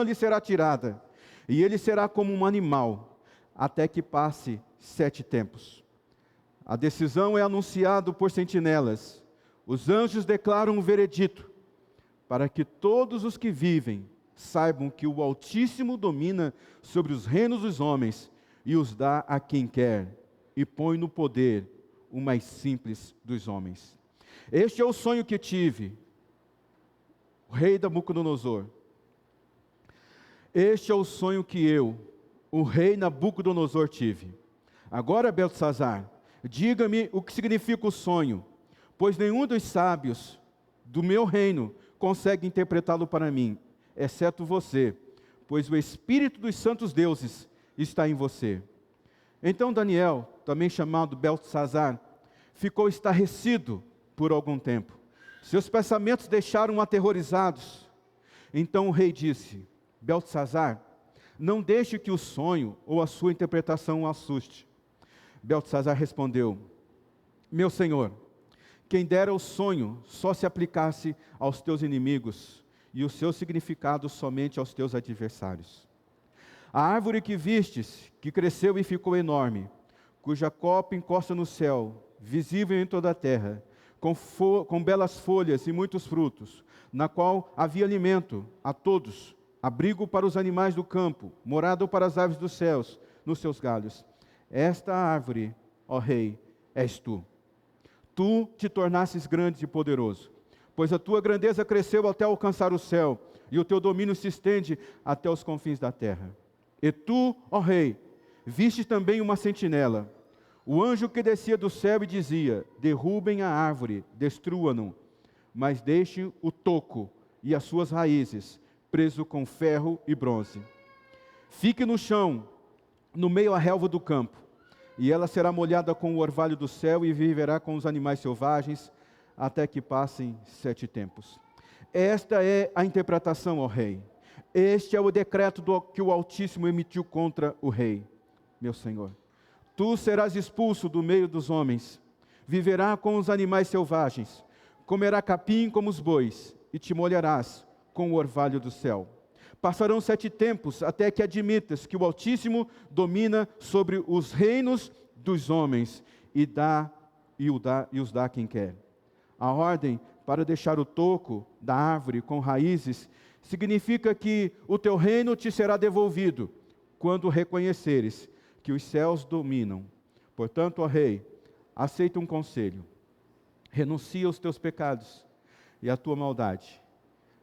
lhe será tirada, e ele será como um animal, até que passe 7 tempos. A decisão é anunciada por sentinelas. Os anjos declaram um veredito, para que todos os que vivem saibam que o Altíssimo domina sobre os reinos dos homens e os dá a quem quer, e põe no poder o mais simples dos homens. Este é o sonho que tive, o rei Nabucodonosor. Este é o sonho que eu, o rei Nabucodonosor, tive. Agora, Beltesazar, diga-me o que significa o sonho, pois nenhum dos sábios do meu reino consegue interpretá-lo para mim, exceto você, pois o Espírito dos santos deuses está em você. Então Daniel, também chamado Beltesazar, ficou estarrecido por algum tempo. Seus pensamentos deixaram-o aterrorizados. Então o rei disse: Beltesazar, não deixe que o sonho ou a sua interpretação o assuste. Beltesazar respondeu: meu senhor, quem dera o sonho só se aplicasse aos teus inimigos, e o seu significado somente aos teus adversários. A árvore que vistes, que cresceu e ficou enorme, cuja copa encosta no céu, visível em toda a terra, com belas folhas e muitos frutos, na qual havia alimento a todos, abrigo para os animais do campo, morada para as aves dos céus, nos seus galhos. Esta árvore, ó rei, és tu. Tu te tornastes grande e poderoso, pois a tua grandeza cresceu até alcançar o céu, e o teu domínio se estende até os confins da terra. E tu, ó rei, viste também uma sentinela, o anjo que descia do céu e dizia: derrubem a árvore, destrua-no, mas deixem o toco e as suas raízes, preso com ferro e bronze. Fique no chão, no meio à relva do campo, e ela será molhada com o orvalho do céu e viverá com os animais selvagens, até que passem 7 tempos. Esta é a interpretação, ó rei. Este é o decreto que o Altíssimo emitiu contra o rei, meu senhor. Tu serás expulso do meio dos homens, viverá com os animais selvagens, comerá capim como os bois, e te molharás com o orvalho do céu. Passarão 7 tempos até que admitas que o Altíssimo domina sobre os reinos dos homens e os dá a quem quer. A ordem para deixar o toco da árvore com raízes significa que o teu reino te será devolvido quando reconheceres que os céus dominam. Portanto, ó rei, aceita um conselho. Renuncia aos teus pecados e à tua maldade.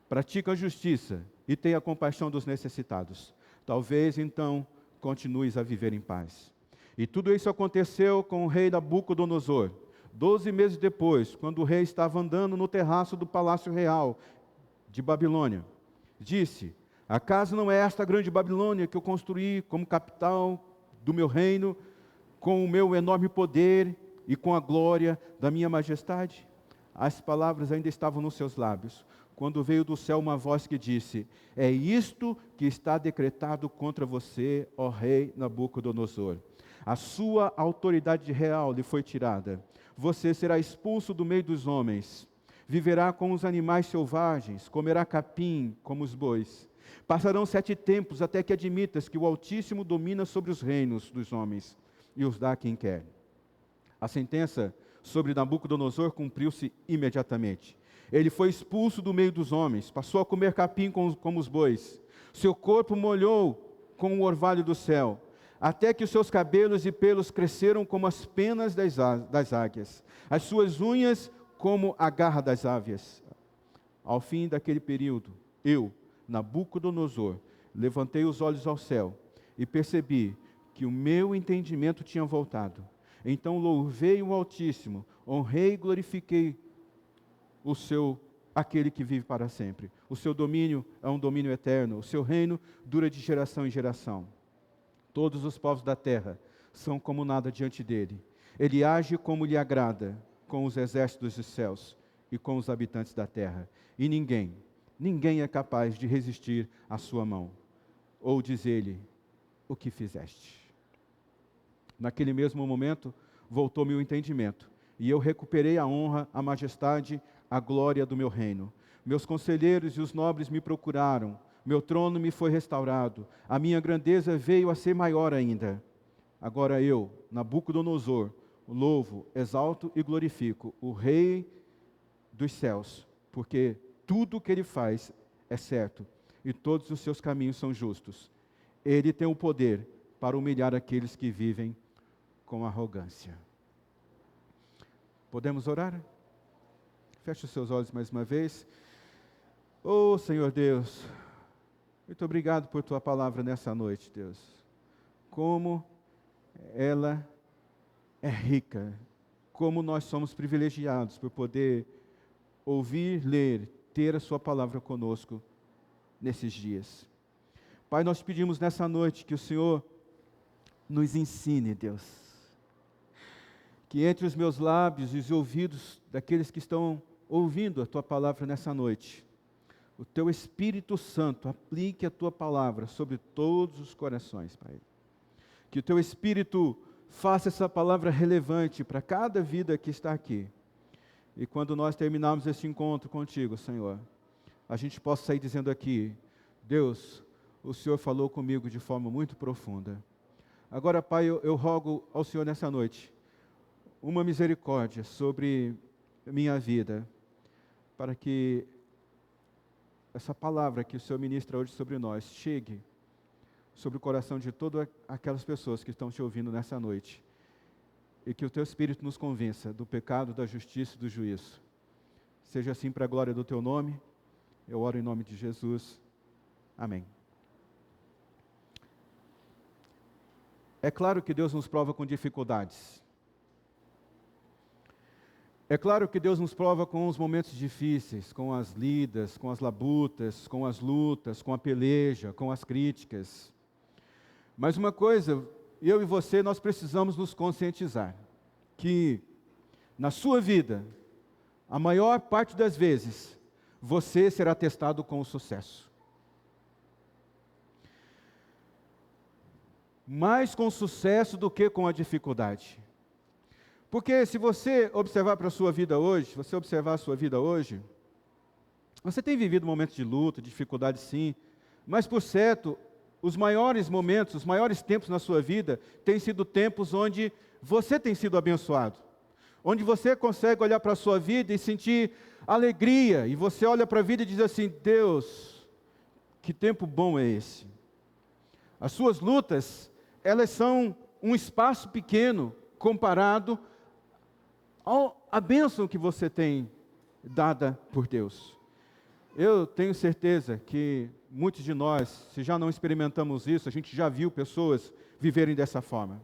Pratica a justiça e tenha compaixão dos necessitados. Talvez, então, continues a viver em paz. E tudo isso aconteceu com o rei Nabucodonosor. 12 meses depois, quando o rei estava andando no terraço do palácio real de Babilônia, disse: acaso não é esta grande Babilônia que eu construí como capital do meu reino, com o meu enorme poder e com a glória da minha majestade? As palavras ainda estavam nos seus lábios, quando veio do céu uma voz que disse: é isto que está decretado contra você, ó rei Nabucodonosor. A sua autoridade real lhe foi tirada. Você será expulso do meio dos homens. Viverá com os animais selvagens, comerá capim como os bois. Passarão 7 tempos até que admitas que o Altíssimo domina sobre os reinos dos homens e os dá a quem quer. A sentença sobre Nabucodonosor cumpriu-se imediatamente. Ele foi expulso do meio dos homens, passou a comer capim como os bois. Seu corpo molhou com o orvalho do céu, até que os seus cabelos e pelos cresceram como as penas das águias, as suas unhas como a garra das aves. Ao fim daquele período, eu, Nabucodonosor, levantei os olhos ao céu e percebi que o meu entendimento tinha voltado. Então louvei o Altíssimo, honrei e glorifiquei aquele que vive para sempre. O seu domínio é um domínio eterno, o seu reino dura de geração em geração. Todos os povos da terra são como nada diante dele. Ele age como lhe agrada, com os exércitos dos céus e com os habitantes da terra. E ninguém é capaz de resistir à sua mão, ou dizer-lhe: o que fizeste? Naquele mesmo momento, voltou-me o entendimento, e eu recuperei a honra, a majestade, a glória do meu reino. Meus conselheiros e os nobres me procuraram, meu trono me foi restaurado, a minha grandeza veio a ser maior ainda. Agora eu, Nabucodonosor, louvo, exalto e glorifico o Rei dos céus, porque tudo o que Ele faz é certo e todos os seus caminhos são justos. Ele tem o poder para humilhar aqueles que vivem com arrogância. Podemos orar? Feche os seus olhos mais uma vez. Oh, Senhor Deus, muito obrigado por Tua palavra nessa noite, Deus. Como ela é rica, como nós somos privilegiados por poder ouvir, ler, ter a Sua palavra conosco nesses dias. Pai, nós pedimos nessa noite que o Senhor nos ensine, Deus, que entre os meus lábios e os ouvidos daqueles que estão ouvindo a Tua palavra nessa noite, o Teu Espírito Santo aplique a Tua palavra sobre todos os corações, Pai. Que o Teu Espírito faça essa palavra relevante para cada vida que está aqui. E quando nós terminarmos esse encontro contigo, Senhor, a gente possa sair dizendo aqui: Deus, o Senhor falou comigo de forma muito profunda. Agora, Pai, eu rogo ao Senhor nessa noite uma misericórdia sobre minha vida, para que essa palavra que o Senhor ministra hoje sobre nós chegue sobre o coração de todas aquelas pessoas que estão te ouvindo nessa noite, e que o Teu Espírito nos convença do pecado, da justiça e do juízo. Seja assim para a glória do Teu nome. Eu oro em nome de Jesus. Amém. É claro que Deus nos prova com dificuldades. É claro que Deus nos prova com os momentos difíceis, com as lidas, com as labutas, com as lutas, com a peleja, com as críticas. Mas uma coisa, eu e você, nós precisamos nos conscientizar, que na sua vida, a maior parte das vezes, você será testado com o sucesso. Mais com sucesso do que com a dificuldade. Porque se você observar para a sua vida hoje, você observar a sua vida hoje, você tem vivido momentos de luta, de dificuldade sim, mas por certo, os maiores momentos, os maiores tempos na sua vida, têm sido tempos onde você tem sido abençoado. Onde você consegue olhar para a sua vida e sentir alegria, e você olha para a vida e diz assim: Deus, que tempo bom é esse. As suas lutas, elas são um espaço pequeno comparado à bênção que você tem dada por Deus. Eu tenho certeza que muitos de nós, se já não experimentamos isso, a gente já viu pessoas viverem dessa forma.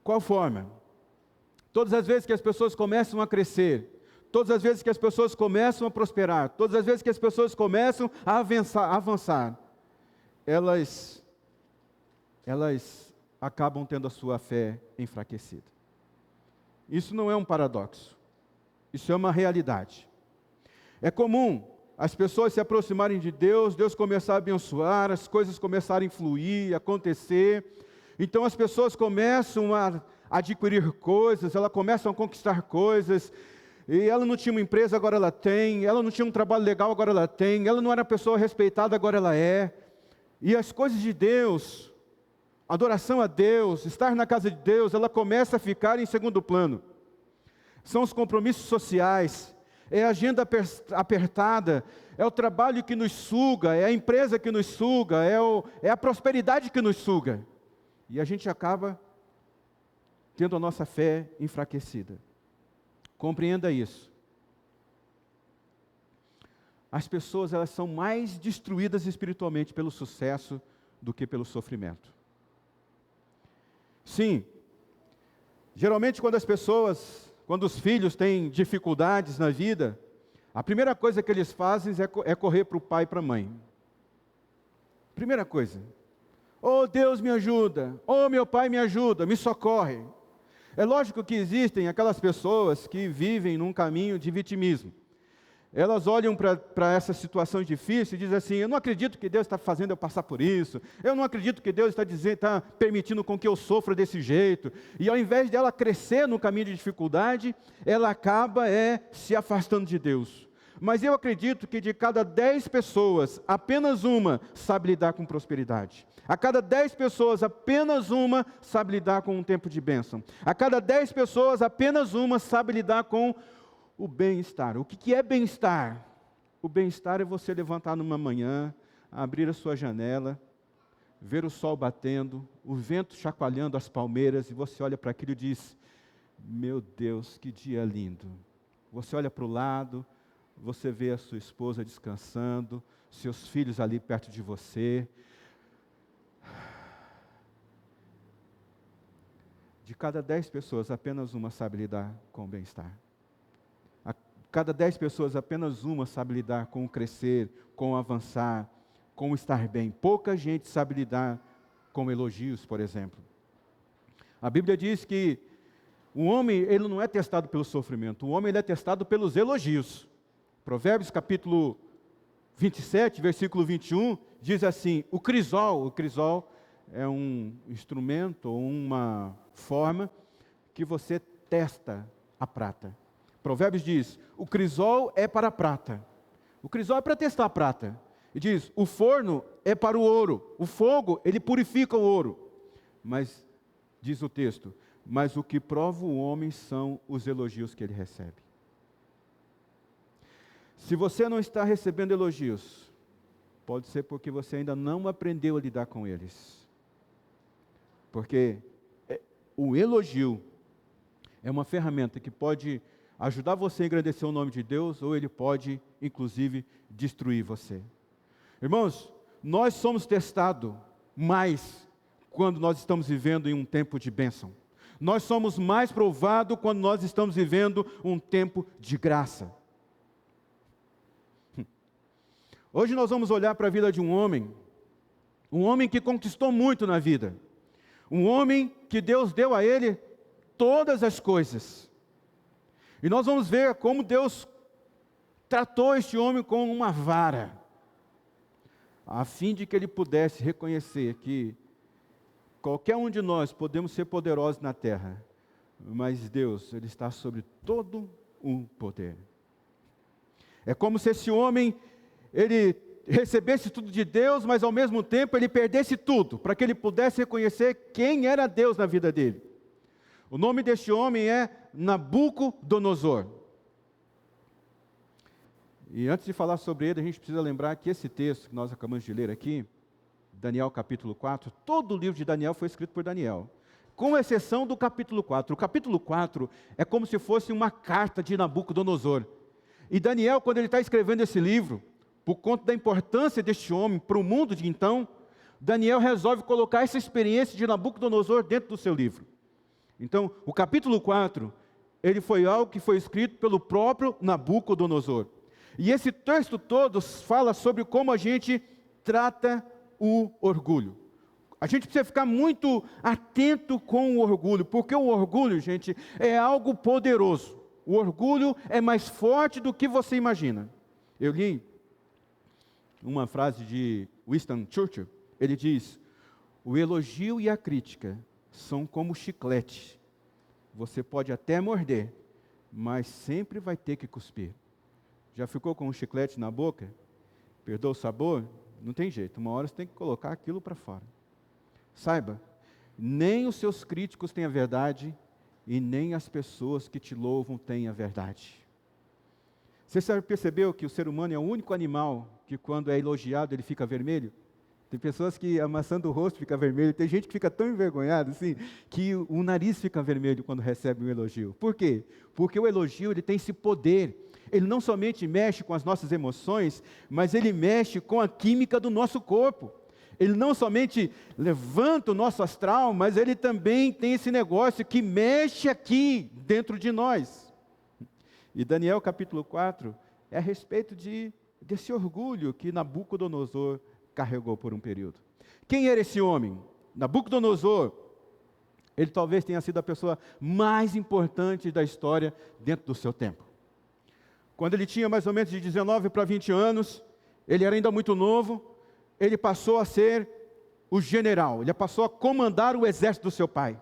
Qual forma? Todas as vezes que as pessoas começam a crescer, todas as vezes que as pessoas começam a prosperar, todas as vezes que as pessoas começam a avançar, elas acabam tendo a sua fé enfraquecida. Isso não é um paradoxo, isso é uma realidade. É comum as pessoas se aproximarem de Deus, Deus começar a abençoar, as coisas começarem a fluir, acontecer. Então as pessoas começam a adquirir coisas, elas começam a conquistar coisas, e ela não tinha uma empresa, agora ela tem, ela não tinha um trabalho legal, agora ela tem, ela não era pessoa respeitada, agora ela é. E as coisas de Deus, adoração a Deus, estar na casa de Deus, ela começa a ficar em segundo plano. São os compromissos sociais, é a agenda apertada, é o trabalho que nos suga, é a empresa que nos suga, é a prosperidade que nos suga. E a gente acaba tendo a nossa fé enfraquecida. Compreenda isso. As pessoas, elas são mais destruídas espiritualmente pelo sucesso do que pelo sofrimento. Sim, geralmente quando os filhos têm dificuldades na vida, a primeira coisa que eles fazem é correr para o pai e para a mãe. Primeira coisa. Oh, Deus me ajuda. Oh, meu pai me ajuda, me socorre. É lógico que existem aquelas pessoas que vivem num caminho de vitimismo. Elas olham para essa situação difícil e dizem assim: eu não acredito que Deus está fazendo eu passar por isso, eu não acredito que Deus está permitindo com que eu sofra desse jeito. E ao invés dela crescer no caminho de dificuldade, ela acaba se afastando de Deus. Mas eu acredito que de cada 10 pessoas, apenas uma sabe lidar com prosperidade. A cada 10 pessoas, apenas uma sabe lidar com um tempo de bênção. A cada 10 pessoas, apenas uma sabe lidar com o bem-estar. O que é bem-estar? O bem-estar é você levantar numa manhã, abrir a sua janela, ver o sol batendo, o vento chacoalhando as palmeiras, e você olha para aquilo e diz: meu Deus, que dia lindo. Você olha para o lado, você vê a sua esposa descansando, seus filhos ali perto de você. De cada 10 pessoas, apenas uma sabe lidar com o bem-estar. A cada 10 pessoas, apenas uma sabe lidar com o crescer, com o avançar, com o estar bem. Pouca gente sabe lidar com elogios, por exemplo. A Bíblia diz que o homem, ele não é testado pelo sofrimento, o homem ele é testado pelos elogios. Provérbios capítulo 27, versículo 21, diz assim: o crisol é um instrumento ou uma forma que você testa a prata. Provérbios diz: o crisol é para a prata. O crisol é para testar a prata. E diz: o forno é para o ouro. O fogo, ele purifica o ouro. Mas, diz o texto, mas o que prova o homem são os elogios que ele recebe. Se você não está recebendo elogios, pode ser porque você ainda não aprendeu a lidar com eles. Porque o elogio é uma ferramenta que pode ajudar você a engrandecer o nome de Deus, ou ele pode, inclusive, destruir você. Irmãos, nós somos testados mais quando nós estamos vivendo em um tempo de bênção. Nós somos mais provados quando nós estamos vivendo um tempo de graça. Hoje nós vamos olhar para a vida de um homem que conquistou muito na vida. Um homem que Deus deu a ele todas as coisas. E nós vamos ver como Deus tratou este homem com uma vara, a fim de que ele pudesse reconhecer que qualquer um de nós podemos ser poderosos na terra, mas Deus, ele está sobre todo o poder. É como se esse homem, ele recebesse tudo de Deus, mas ao mesmo tempo ele perdesse tudo, para que ele pudesse reconhecer quem era Deus na vida dele. O nome deste homem é Nabucodonosor. E antes de falar sobre ele, a gente precisa lembrar que esse texto que nós acabamos de ler aqui, Daniel capítulo 4, todo o livro de Daniel foi escrito por Daniel, com exceção do capítulo 4. O capítulo 4 é como se fosse uma carta de Nabucodonosor. E Daniel, quando ele está escrevendo esse livro, por conta da importância deste homem para o mundo de então, Daniel resolve colocar essa experiência de Nabucodonosor dentro do seu livro. Então, o capítulo 4, ele foi algo que foi escrito pelo próprio Nabucodonosor. E esse texto todo fala sobre como a gente trata o orgulho. A gente precisa ficar muito atento com o orgulho, porque o orgulho, gente, é algo poderoso. O orgulho é mais forte do que você imagina. Eu li uma frase de Winston Churchill. Ele diz: o elogio e a crítica são como chiclete. Você pode até morder, mas sempre vai ter que cuspir. Já ficou com um chiclete na boca? Perdeu o sabor? Não tem jeito, uma hora você tem que colocar aquilo para fora. Saiba, nem os seus críticos têm a verdade, e nem as pessoas que te louvam têm a verdade. Você já percebeu que o ser humano é o único animal que quando é elogiado ele fica vermelho? Tem pessoas que amassando o rosto fica vermelho, tem gente que fica tão envergonhado assim, que o nariz fica vermelho quando recebe um elogio. Por quê? Porque o elogio ele tem esse poder. Ele não somente mexe com as nossas emoções, mas ele mexe com a química do nosso corpo. Ele não somente levanta o nosso astral, mas ele também tem esse negócio que mexe aqui dentro de nós. E Daniel capítulo 4 é a respeito desse orgulho que Nabucodonosor carregou por um período. Quem era esse homem? Nabucodonosor, ele talvez tenha sido a pessoa mais importante da história dentro do seu tempo. Quando ele tinha mais ou menos de 19 para 20 anos, ele era ainda muito novo, ele passou a ser o general, ele passou a comandar o exército do seu pai.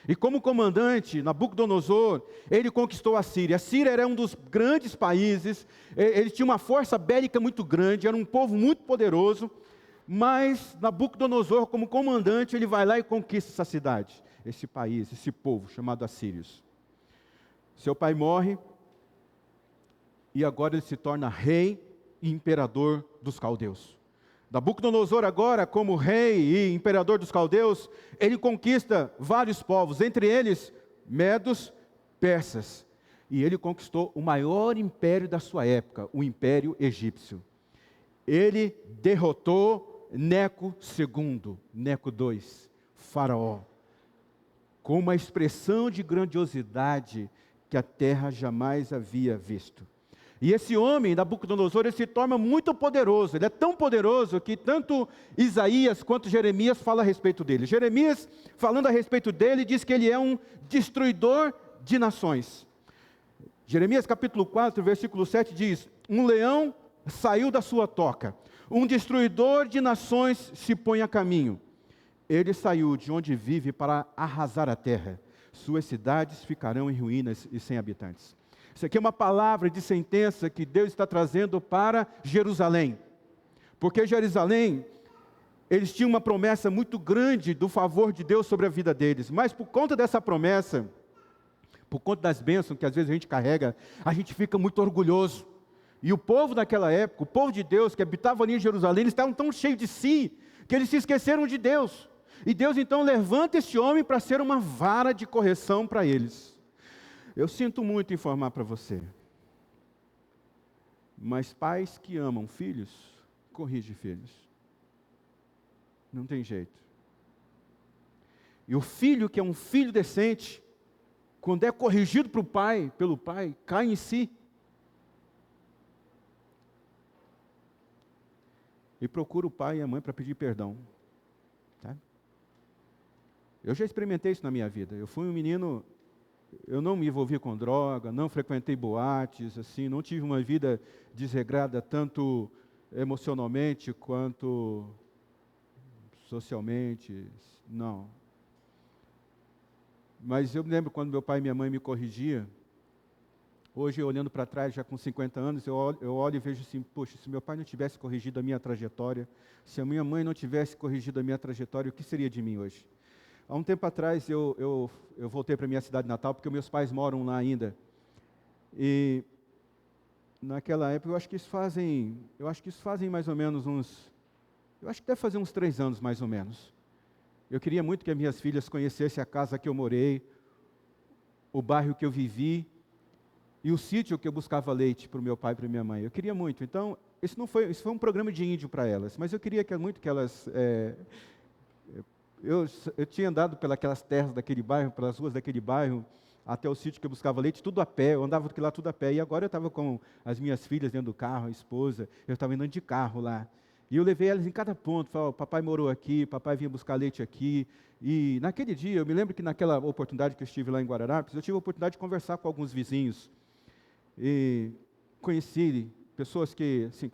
E como comandante, Nabucodonosor, ele conquistou a Síria. A Síria era um dos grandes países, ele tinha uma força bélica muito grande, era um povo muito poderoso, mas Nabucodonosor, como comandante, ele vai lá e conquista essa cidade, esse país, esse povo chamado Assírios. Seu pai morre, e agora ele se torna rei e imperador dos caldeus. Nabucodonosor agora, como rei e imperador dos caldeus, ele conquista vários povos, entre eles medos, persas. E ele conquistou o maior império da sua época, o Império Egípcio. Ele derrotou Neco II, Neco II, faraó, com uma expressão de grandiosidade que a terra jamais havia visto. E esse homem, Nabucodonosor, ele se torna muito poderoso. Ele é tão poderoso que tanto Isaías quanto Jeremias falam a respeito dele. Jeremias, falando a respeito dele, diz que ele é um destruidor de nações. Jeremias capítulo 4, versículo 7 diz: um leão saiu da sua toca, um destruidor de nações se põe a caminho. Ele saiu de onde vive para arrasar a terra. Suas cidades ficarão em ruínas e sem habitantes. Isso aqui é uma palavra de sentença que Deus está trazendo para Jerusalém. Porque Jerusalém, eles tinham uma promessa muito grande do favor de Deus sobre a vida deles. Mas por conta dessa promessa, por conta das bênçãos que às vezes a gente carrega, a gente fica muito orgulhoso. E o povo daquela época, o povo de Deus que habitava ali em Jerusalém, eles estavam tão cheios de si, que eles se esqueceram de Deus. E Deus então levanta esse homem para ser uma vara de correção para eles. Eu sinto muito informar para você, mas pais que amam filhos, corrigem filhos. Não tem jeito. E o filho que é um filho decente, quando é corrigido pelo pai, cai em si. E procura o pai e a mãe para pedir perdão. Tá? Eu já experimentei isso na minha vida. Eu fui um menino... Eu não me envolvi com droga, não frequentei boates, assim, não tive uma vida desregrada tanto emocionalmente quanto socialmente, não. Mas eu me lembro quando meu pai e minha mãe me corrigiam. Hoje, olhando para trás, já com 50 anos, eu olho e vejo assim, poxa, se meu pai não tivesse corrigido a minha trajetória, se a minha mãe não tivesse corrigido a minha trajetória, o que seria de mim hoje? Há um tempo atrás eu voltei para a minha cidade natal, porque meus pais moram lá ainda. E naquela época, eu acho que isso fazem mais ou menos eu acho que deve fazer uns 3 anos mais ou menos. Eu queria muito que as minhas filhas conhecessem a casa que eu morei, o bairro que eu vivi, e o sítio que eu buscava leite para o meu pai e para a minha mãe. Eu queria muito. Então, isso foi um programa de índio para elas, mas eu queria muito que elas... Eu tinha andado pelas terras daquele bairro, pelas ruas daquele bairro, até o sítio que eu buscava leite, tudo a pé, eu andava lá tudo a pé, e agora eu estava com as minhas filhas dentro do carro, a esposa, eu estava andando de carro lá, e eu levei elas em cada ponto, falei, papai morou aqui, papai vinha buscar leite aqui, e naquele dia, eu me lembro que naquela oportunidade que eu estive lá em Guararapes, eu tive a oportunidade de conversar com alguns vizinhos, e conheci pessoas que, assim,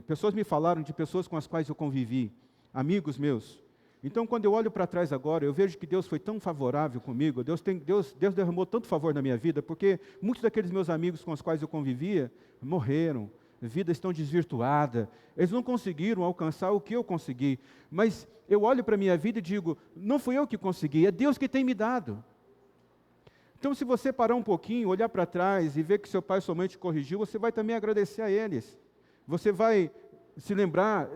pessoas me falaram de pessoas com as quais eu convivi, amigos meus. Então, quando eu olho para trás agora, eu vejo que Deus foi tão favorável comigo, Deus derramou tanto favor na minha vida, porque muitos daqueles meus amigos com os quais eu convivia morreram, vidas estão desvirtuadas, eles não conseguiram alcançar o que eu consegui, mas eu olho para a minha vida e digo, não fui eu que consegui, é Deus que tem me dado. Então, se você parar um pouquinho, olhar para trás e ver que seu pai e sua mãe te corrigiu, você vai também agradecer a eles. Você vai se lembrar...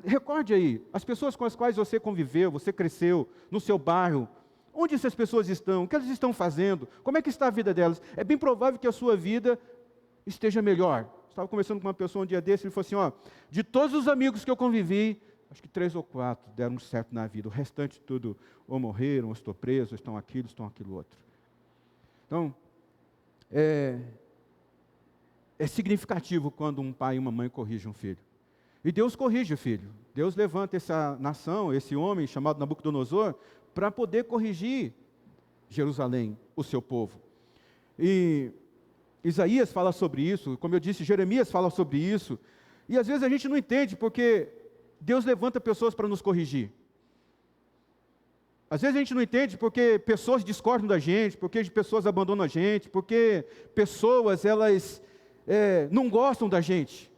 Recorde aí, as pessoas com as quais você conviveu, você cresceu, no seu bairro, onde essas pessoas estão, o que elas estão fazendo, como é que está a vida delas? É bem provável que a sua vida esteja melhor. Estava conversando com uma pessoa um dia desse, ele falou assim, de todos os amigos que eu convivi, acho que 3 ou 4 deram certo na vida, o restante tudo, ou morreram, ou estão presos, ou estão aquilo outro. Então, é significativo quando um pai e uma mãe corrigem um filho. E Deus corrige o filho. Deus levanta essa nação, esse homem chamado Nabucodonosor, para poder corrigir Jerusalém, o seu povo. E Isaías fala sobre isso, como eu disse, Jeremias fala sobre isso. E às vezes a gente não entende, porque Deus levanta pessoas para nos corrigir. Às vezes a gente não entende porque pessoas discordam da gente, porque pessoas abandonam a gente, porque pessoas, elas não gostam da gente.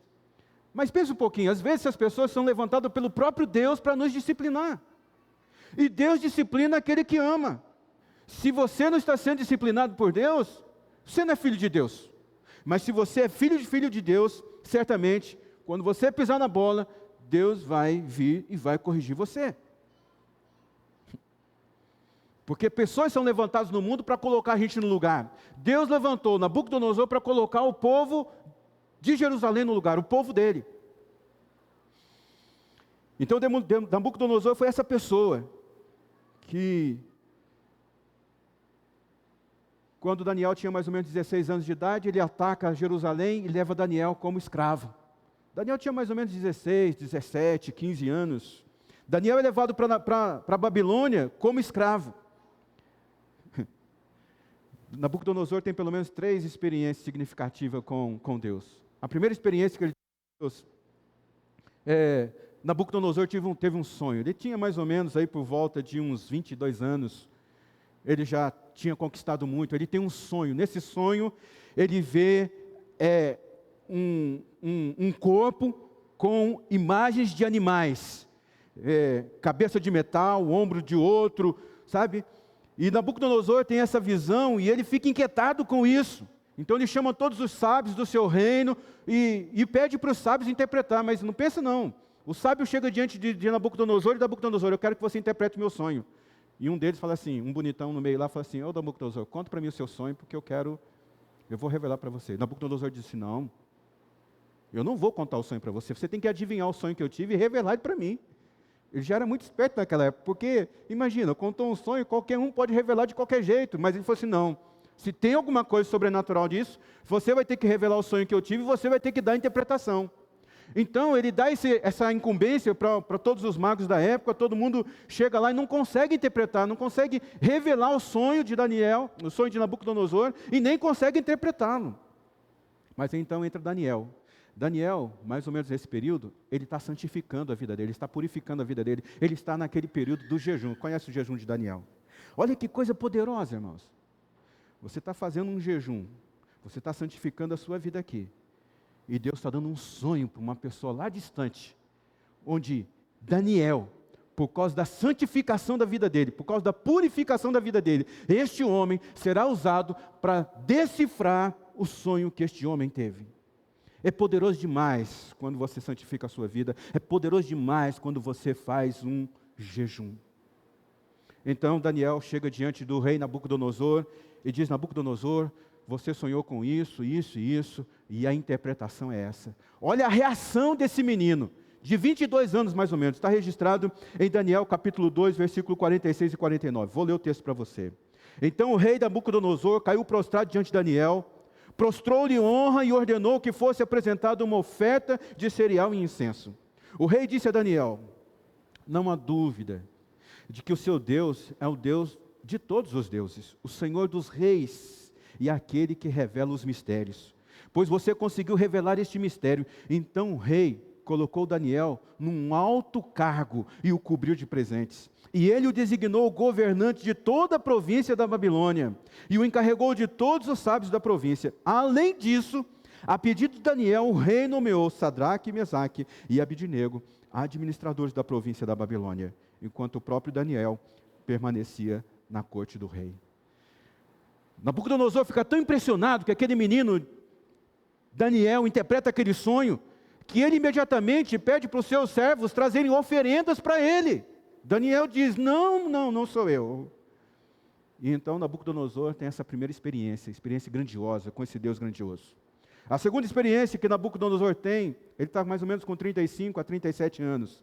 Mas pensa um pouquinho, às vezes essas pessoas são levantadas pelo próprio Deus para nos disciplinar. E Deus disciplina aquele que ama. Se você não está sendo disciplinado por Deus, você não é filho de Deus. Mas se você é filho de Deus, certamente, quando você pisar na bola, Deus vai vir e vai corrigir você. Porque pessoas são levantadas no mundo para colocar a gente no lugar. Deus levantou Nabucodonosor para colocar o povo de Jerusalém no lugar, o povo dele. Então Nabucodonosor foi essa pessoa que, quando Daniel tinha mais ou menos 16 anos de idade, ele ataca Jerusalém e leva Daniel como escravo. Daniel tinha mais ou menos 16, 17, 15 anos. Daniel é levado para a Babilônia como escravo. Nabucodonosor tem pelo menos 3 experiências significativas com Deus. A primeira experiência que ele teve com Deus, Nabucodonosor teve um sonho. Ele tinha mais ou menos aí por volta de uns 22 anos. Ele já tinha conquistado muito. Ele tem um sonho. Nesse sonho, ele vê um corpo com imagens de animais. Cabeça de metal, ombro de outro, sabe? E Nabucodonosor tem essa visão e ele fica inquietado com isso. Então ele chama todos os sábios do seu reino e pede para os sábios interpretar, mas não pensa não. O sábio chega diante de Nabucodonosor e Nabucodonosor, eu quero que você interprete o meu sonho. E um deles fala assim, um bonitão no meio lá, fala assim, ô Nabucodonosor, conta para mim o seu sonho, porque eu vou revelar para você. Nabucodonosor disse, não, eu não vou contar o sonho para você, você tem que adivinhar o sonho que eu tive e revelar ele para mim. Ele já era muito esperto naquela época, porque, imagina, contou um sonho, qualquer um pode revelar de qualquer jeito, mas ele falou assim, não, se tem alguma coisa sobrenatural disso, você vai ter que revelar o sonho que eu tive e você vai ter que dar a interpretação. Então, ele dá essa incumbência para todos os magos da época, todo mundo chega lá e não consegue interpretar, não consegue revelar o sonho de Daniel, o sonho de Nabucodonosor, e nem consegue interpretá-lo. Mas então entra Daniel. Daniel, mais ou menos nesse período, ele está santificando a vida dele, ele está purificando a vida dele, ele está naquele período do jejum. Conhece o jejum de Daniel? Olha que coisa poderosa, irmãos. Você está fazendo um jejum, você está santificando a sua vida aqui, e Deus está dando um sonho para uma pessoa lá distante, onde Daniel, por causa da santificação da vida dele, por causa da purificação da vida dele, este homem será usado para decifrar o sonho que este homem teve. É poderoso demais quando você santifica a sua vida, é poderoso demais quando você faz um jejum. Então Daniel chega diante do rei Nabucodonosor e diz, Nabucodonosor, você sonhou com isso, isso e isso, e a interpretação é essa. Olha a reação desse menino, de 22 anos mais ou menos, está registrado em Daniel capítulo 2, versículo 46 e 49. Vou ler o texto para você. Então o rei Nabucodonosor caiu prostrado diante de Daniel, prostrou-lhe honra e ordenou que fosse apresentada uma oferta de cereal e incenso. O rei disse a Daniel, não há dúvida de que o seu Deus é o Deus de todos os deuses, o Senhor dos reis e aquele que revela os mistérios. Pois você conseguiu revelar este mistério. Então o rei colocou Daniel num alto cargo e o cobriu de presentes. E ele o designou governante de toda a província da Babilônia, e o encarregou de todos os sábios da província. Além disso, a pedido de Daniel, o rei nomeou Sadraque, Mesaque e Abidnego, administradores da província da Babilônia, enquanto o próprio Daniel permanecia na corte do rei. Nabucodonosor fica tão impressionado que aquele menino, Daniel, interpreta aquele sonho, que ele imediatamente pede para os seus servos trazerem oferendas para ele. Daniel diz, não sou eu. E então Nabucodonosor tem essa primeira experiência grandiosa com esse Deus grandioso. A segunda experiência que Nabucodonosor tem, ele está mais ou menos com 35 a 37 anos.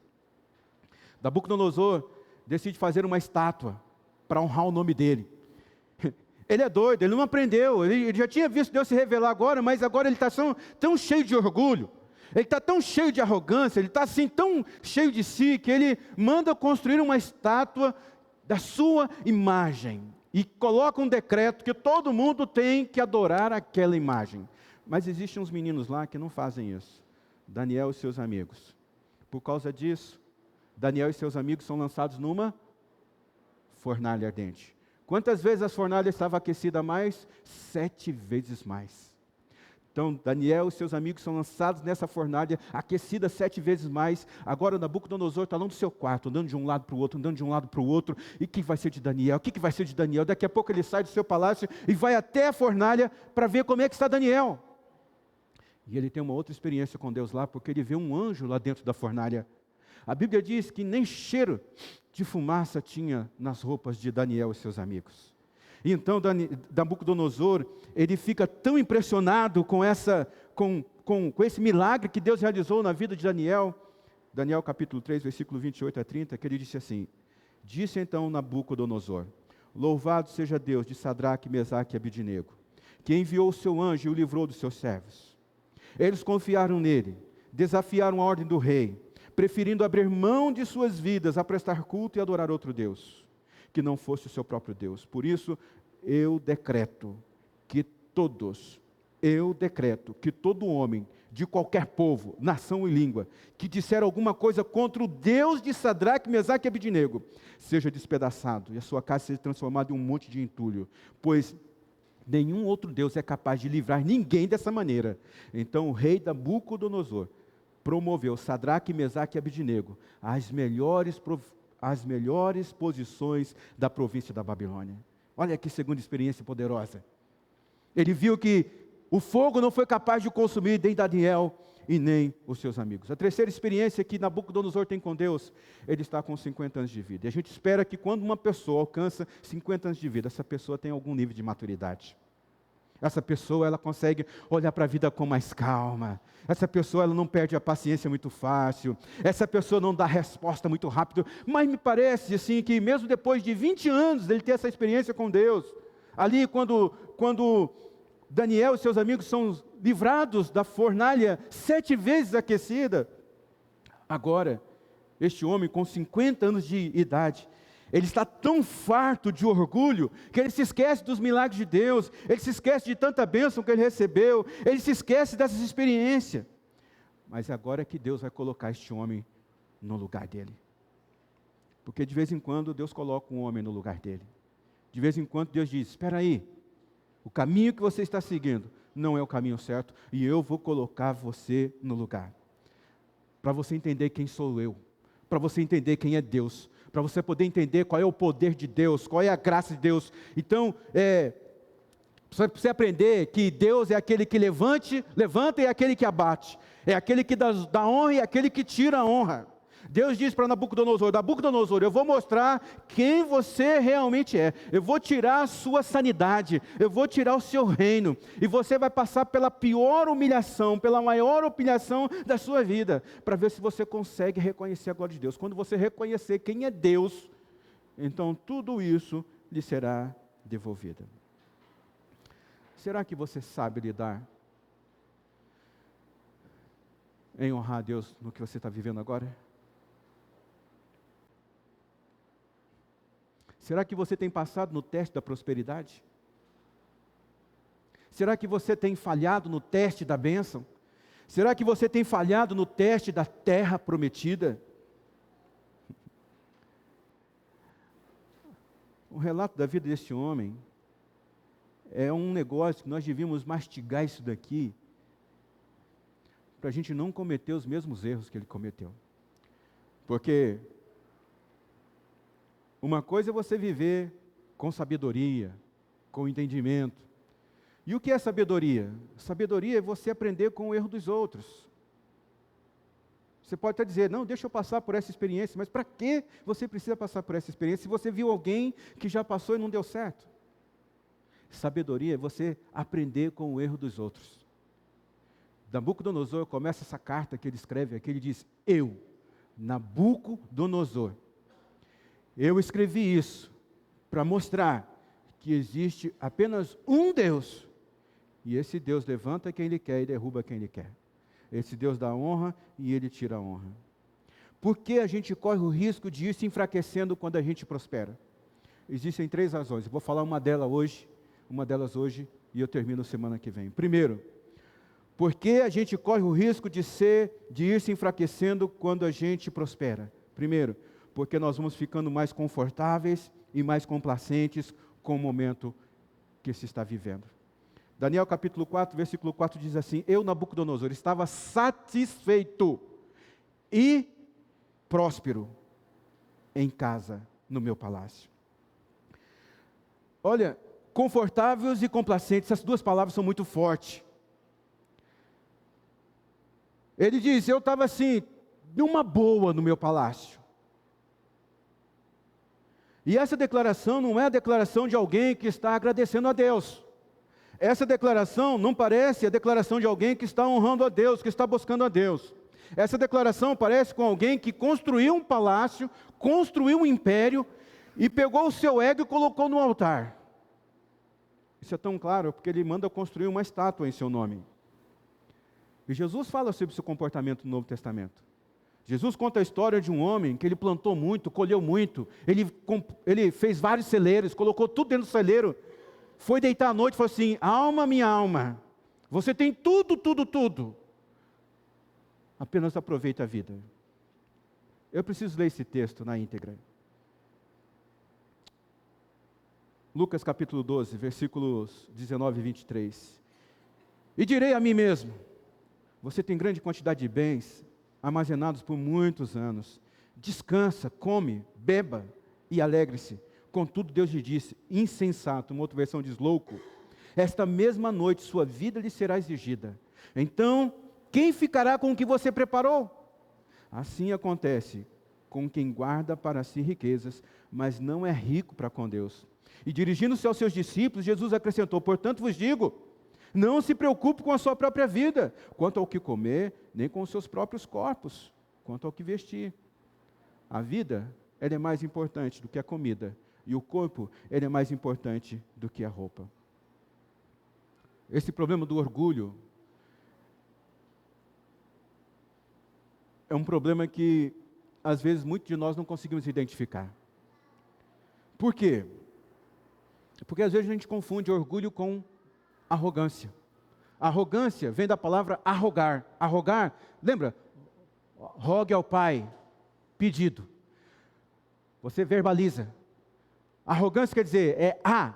Nabucodonosor decide fazer uma estátua para honrar o nome dele. Ele é doido, ele não aprendeu, ele já tinha visto Deus se revelar agora, mas agora ele está tão cheio de orgulho, ele está tão cheio de arrogância, ele está assim tão cheio de si, que ele manda construir uma estátua da sua imagem, e coloca um decreto que todo mundo tem que adorar aquela imagem. Mas existem uns meninos lá que não fazem isso, Daniel e seus amigos. Por causa disso, Daniel e seus amigos são lançados numa fornalha ardente. Quantas vezes a fornalha estava aquecida mais? 7 vezes mais. Então, Daniel e seus amigos são lançados nessa fornalha, aquecida 7 vezes mais. Agora, Nabucodonosor está lá no seu quarto, andando de um lado para o outro, andando de um lado para o outro. E o que vai ser de Daniel? O que vai ser de Daniel? Daqui a pouco ele sai do seu palácio e vai até a fornalha para ver como é que está Daniel. E ele tem uma outra experiência com Deus lá, porque ele vê um anjo lá dentro da fornalha. A Bíblia diz que nem cheiro de fumaça tinha nas roupas de Daniel e seus amigos. Então, Nabucodonosor, ele fica tão impressionado com esse milagre que Deus realizou na vida de Daniel. Daniel capítulo 3, versículo 28 a 30, que ele disse assim: Disse então Nabucodonosor: Louvado seja Deus de Sadraque, Mesaque e Abidnego, que enviou o seu anjo e o livrou dos seus servos. Eles confiaram nele, desafiaram a ordem do rei, preferindo abrir mão de suas vidas a prestar culto e adorar outro Deus, que não fosse o seu próprio Deus. Por isso, eu decreto que todo homem, de qualquer povo, nação e língua, que disser alguma coisa contra o Deus de Sadraque, Mesaque e Abidnego, seja despedaçado, e a sua casa seja transformada em um monte de entulho, pois nenhum outro Deus é capaz de livrar ninguém dessa maneira. Então o rei Nabucodonosor promoveu Sadraque, Mesaque e Abidnego às melhores posições da província da Babilônia. Olha que segunda experiência poderosa. Ele viu que o fogo não foi capaz de consumir nem Daniel e nem os seus amigos. A terceira experiência que Nabucodonosor tem com Deus, ele está com 50 anos de vida. E a gente espera que quando uma pessoa alcança 50 anos de vida, essa pessoa tem algum nível de maturidade. Essa pessoa, ela consegue olhar para a vida com mais calma. Essa pessoa, ela não perde a paciência muito fácil. Essa pessoa não dá resposta muito rápido. Mas me parece, assim, que mesmo depois de 20 anos dele ter essa experiência com Deus, ali quando Daniel e seus amigos são livrados da fornalha 7 vezes aquecida, agora, este homem com 50 anos de idade, ele está tão farto de orgulho, que ele se esquece dos milagres de Deus, ele se esquece de tanta bênção que ele recebeu, ele se esquece dessas experiências. Mas agora é que Deus vai colocar este homem no lugar dele. Porque de vez em quando Deus coloca um homem no lugar dele. De vez em quando Deus diz: espera aí, o caminho que você está seguindo não é o caminho certo, e eu vou colocar você no lugar. Para você entender quem sou eu, para você entender quem é Deus, para você poder entender qual é o poder de Deus, qual é a graça de Deus. Então, para você aprender que Deus é aquele que levanta e é aquele que abate, é aquele que dá honra e é aquele que tira a honra. Deus diz para Nabucodonosor: Nabucodonosor, eu vou mostrar quem você realmente é, eu vou tirar a sua sanidade, eu vou tirar o seu reino, e você vai passar pela pior humilhação, pela maior humilhação da sua vida, para ver se você consegue reconhecer a glória de Deus. Quando você reconhecer quem é Deus, então tudo isso lhe será devolvido. Será que você sabe lidar em honrar a Deus no que você está vivendo agora? Será que você tem passado no teste da prosperidade? Será que você tem falhado no teste da bênção? Será que você tem falhado no teste da terra prometida? O relato da vida desse homem é um negócio que nós devíamos mastigar isso daqui, para a gente não cometer os mesmos erros que ele cometeu. Porque uma coisa é você viver com sabedoria, com entendimento. E o que é sabedoria? Sabedoria é você aprender com o erro dos outros. Você pode até dizer: não, deixa eu passar por essa experiência, mas para que você precisa passar por essa experiência se você viu alguém que já passou e não deu certo? Sabedoria é você aprender com o erro dos outros. Nabucodonosor começa essa carta que ele escreve aqui, ele diz: eu, Nabucodonosor, eu escrevi isso para mostrar que existe apenas um Deus, e esse Deus levanta quem Ele quer e derruba quem Ele quer. Esse Deus dá honra e Ele tira a honra. Por que a gente corre o risco de ir se enfraquecendo quando a gente prospera? Existem 3 razões, eu vou falar uma delas hoje e eu termino semana que vem. Primeiro, por que a gente corre o risco de ir se enfraquecendo quando a gente prospera? Primeiro, Porque nós vamos ficando mais confortáveis e mais complacentes com o momento que se está vivendo. Daniel capítulo 4, versículo 4 diz assim: eu, Nabucodonosor, estava satisfeito e próspero em casa, no meu palácio. Olha, confortáveis e complacentes, essas duas palavras são muito fortes. Ele diz, eu estava assim, numa boa no meu palácio. E essa declaração não é a declaração de alguém que está agradecendo a Deus. Essa declaração não parece a declaração de alguém que está honrando a Deus, que está buscando a Deus. Essa declaração parece com alguém que construiu um palácio, construiu um império, e pegou o seu ego e colocou no altar. Isso é tão claro, porque ele manda construir uma estátua em seu nome. E Jesus fala sobre seu comportamento no Novo Testamento. Jesus conta a história de um homem que ele plantou muito, colheu muito, ele fez vários celeiros, colocou tudo dentro do celeiro, foi deitar à noite e falou assim, alma, minha alma, você tem tudo, tudo, tudo, apenas aproveita a vida. Eu preciso ler esse texto na íntegra. Lucas capítulo 12, versículos 19 e 23. E direi a mim mesmo, você tem grande quantidade de bens, armazenados por muitos anos, descansa, come, beba e alegre-se. Contudo, Deus lhe disse, insensato, uma outra versão diz louco, esta mesma noite sua vida lhe será exigida. Então, quem ficará com o que você preparou? Assim acontece com quem guarda para si riquezas, mas não é rico para com Deus. E dirigindo-se aos seus discípulos, Jesus acrescentou, portanto vos digo, não se preocupe com a sua própria vida, quanto ao que comer, nem com os seus próprios corpos, quanto ao que vestir. A vida, ela é mais importante do que a comida, e o corpo, ele é mais importante do que a roupa. Esse problema do orgulho é um problema que, às vezes, muitos de nós não conseguimos identificar. Por quê? Porque, às vezes, a gente confunde orgulho com arrogância. Arrogância vem da palavra arrogar. Arrogar, lembra? Rogue ao Pai, pedido. Você verbaliza. Arrogância quer dizer,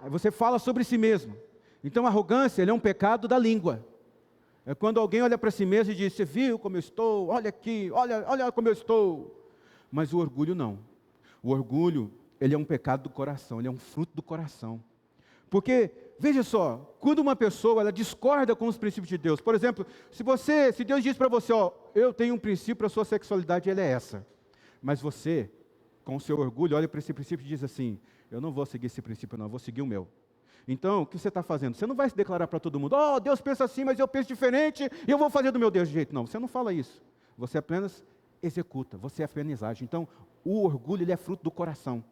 você fala sobre si mesmo. Então, a arrogância é um pecado da língua. É quando alguém olha para si mesmo e diz, você viu como eu estou? Olha aqui, olha como eu estou. Mas o orgulho não. O orgulho, ele é um pecado do coração, ele é um fruto do coração. Porque, veja só, quando uma pessoa ela discorda com os princípios de Deus, por exemplo, se Deus diz para você, eu tenho um princípio para a sua sexualidade, ele é essa. Mas você, com o seu orgulho, olha para esse princípio e diz assim, eu não vou seguir esse princípio não, eu vou seguir o meu. Então, o que você está fazendo? Você não vai se declarar para todo mundo, Deus pensa assim, mas eu penso diferente, e eu vou fazer do meu Deus de jeito. Não, você não fala isso. Você apenas executa, você apenas age. Então, o orgulho, ele é fruto do coração.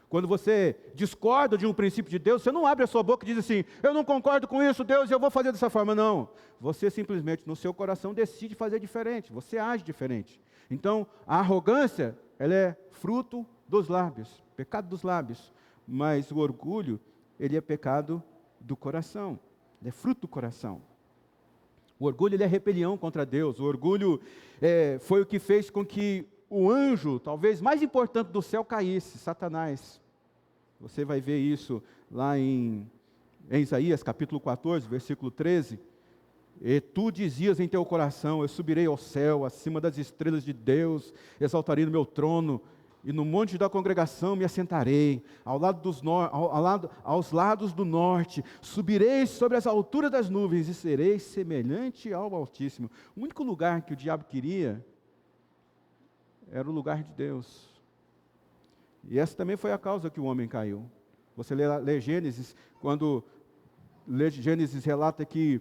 Quando você discorda de um princípio de Deus, você não abre a sua boca e diz assim, eu não concordo com isso, Deus, eu vou fazer dessa forma. Não. Você simplesmente, no seu coração, decide fazer diferente. Você age diferente. Então, a arrogância, ela é fruto dos lábios, pecado dos lábios. Mas o orgulho, ele é pecado do coração. Ele é fruto do coração. O orgulho, ele é rebelião contra Deus. O orgulho foi o que fez com que o anjo, talvez mais importante do céu, caísse, Satanás. Você vai ver isso lá em Isaías, capítulo 14, versículo 13. E tu dizias em teu coração, eu subirei ao céu, acima das estrelas de Deus, exaltarei no meu trono, e no monte da congregação me assentarei, aos lados do norte, subirei sobre as alturas das nuvens, e serei semelhante ao Altíssimo. O único lugar que o diabo queria era o lugar de Deus. E essa também foi a causa que o homem caiu. Você lê Gênesis, quando Gênesis relata que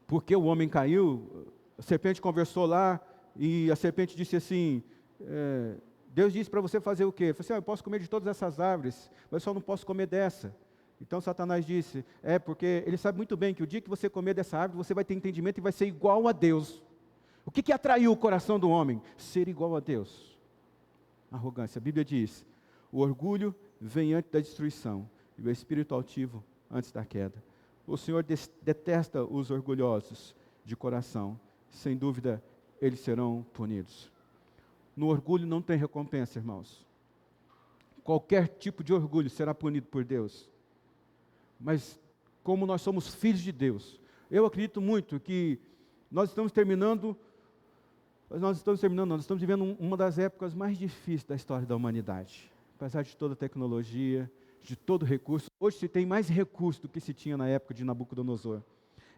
porque o homem caiu, a serpente conversou lá, e a serpente disse assim, Deus disse para você fazer o quê? Ele falou assim, eu posso comer de todas essas árvores, mas só não posso comer dessa. Então Satanás disse, porque ele sabe muito bem que o dia que você comer dessa árvore, você vai ter entendimento e vai ser igual a Deus. O que atraiu o coração do homem? Ser igual a Deus. Arrogância. A Bíblia diz, o orgulho vem antes da destruição, e o espírito altivo antes da queda. O Senhor detesta os orgulhosos de coração. Sem dúvida, eles serão punidos. No orgulho não tem recompensa, irmãos. Qualquer tipo de orgulho será punido por Deus. Mas como nós somos filhos de Deus, eu acredito muito que nós estamos vivendo uma das épocas mais difíceis da história da humanidade. Apesar de toda a tecnologia, de todo recurso, hoje se tem mais recurso do que se tinha na época de Nabucodonosor.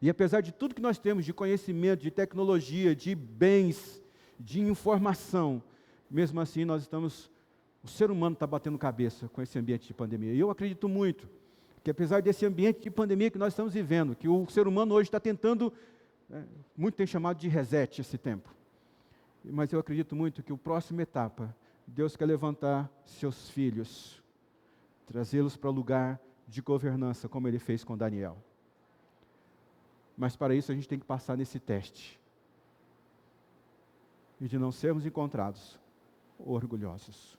E apesar de tudo que nós temos de conhecimento, de tecnologia, de bens, de informação, mesmo assim o ser humano está batendo cabeça com esse ambiente de pandemia. E eu acredito muito que apesar desse ambiente de pandemia que nós estamos vivendo, que o ser humano hoje está tentando, muito tem chamado de reset esse tempo. Mas eu acredito muito que a próxima etapa, Deus quer levantar seus filhos, trazê-los para o lugar de governança, como Ele fez com Daniel. Mas para isso a gente tem que passar nesse teste. E de não sermos encontrados orgulhosos.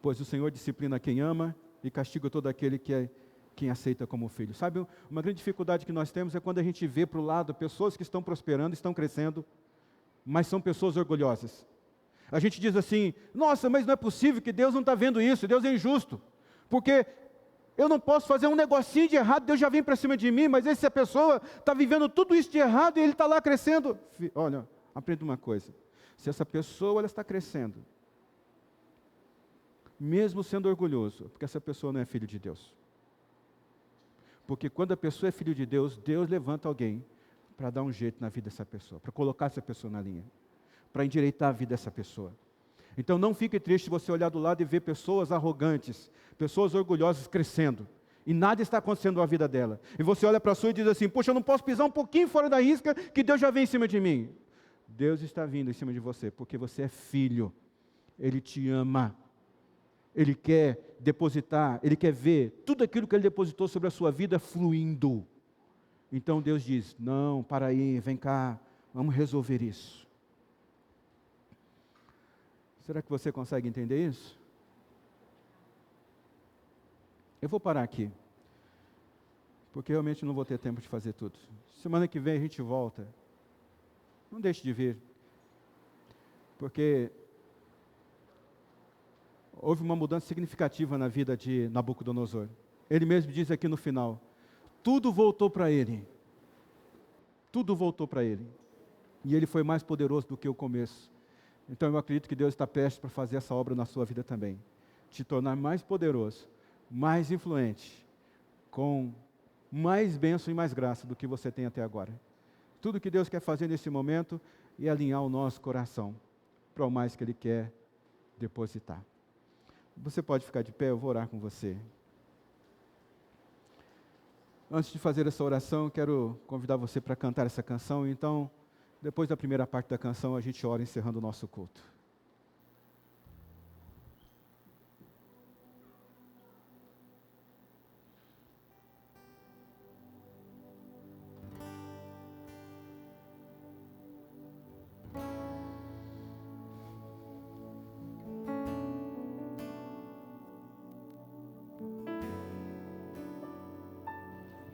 Pois o Senhor disciplina quem ama e castiga todo aquele quem aceita como filho. Sabe, uma grande dificuldade que nós temos é quando a gente vê para o lado pessoas que estão prosperando, estão crescendo, mas são pessoas orgulhosas. A gente diz assim, nossa, mas não é possível que Deus não está vendo isso, Deus é injusto, porque eu não posso fazer um negocinho de errado, Deus já vem para cima de mim, mas essa pessoa está vivendo tudo isso de errado e Ele está lá crescendo. Olha, aprenda uma coisa, se essa pessoa ela está crescendo, mesmo sendo orgulhoso, porque essa pessoa não é filho de Deus. Porque quando a pessoa é filho de Deus, Deus levanta alguém para dar um jeito na vida dessa pessoa, para colocar essa pessoa na linha, para endireitar a vida dessa pessoa. Então não fique triste se você olhar do lado e ver pessoas arrogantes, pessoas orgulhosas crescendo, e nada está acontecendo na vida dela. E você olha para a sua e diz assim, poxa, eu não posso pisar um pouquinho fora da risca, que Deus já vem em cima de mim. Deus está vindo em cima de você, porque você é filho, Ele te ama. Ele quer depositar, Ele quer ver tudo aquilo que Ele depositou sobre a sua vida fluindo. Então Deus diz, não, para aí, vem cá, vamos resolver isso. Será que você consegue entender isso? Eu vou parar aqui, porque realmente não vou ter tempo de fazer tudo. Semana que vem a gente volta. Não deixe de vir, porque houve uma mudança significativa na vida de Nabucodonosor. Ele mesmo diz aqui no final, tudo voltou para ele. Tudo voltou para ele. E ele foi mais poderoso do que o começo. Então eu acredito que Deus está prestes para fazer essa obra na sua vida também. Te tornar mais poderoso, mais influente, com mais bênção e mais graça do que você tem até agora. Tudo que Deus quer fazer nesse momento é alinhar o nosso coração para o mais que Ele quer depositar. Você pode ficar de pé, eu vou orar com você. Antes de fazer essa oração, eu quero convidar você para cantar essa canção. Então, depois da primeira parte da canção, a gente ora encerrando o nosso culto.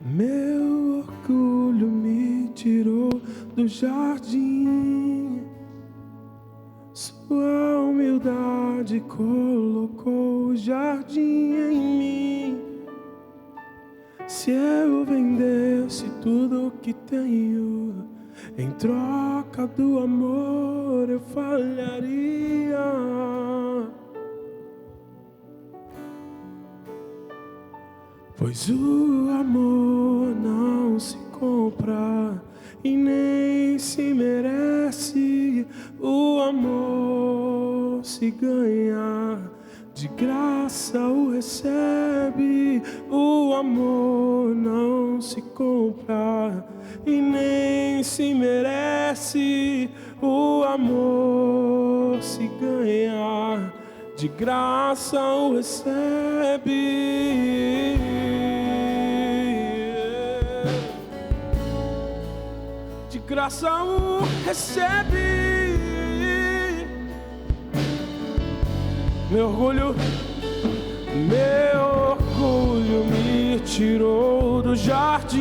Meu orgulho me tirou do jardim, sua humildade colocou o jardim em mim. Se eu vendesse tudo que tenho, em troca do amor eu falharia. Pois o amor não se compra e nem se merece. O amor se ganha, de graça o recebe. O amor não se compra e nem se merece. O amor se ganha, de graça o recebe. De graça o recebe. Meu orgulho me tirou do jardim.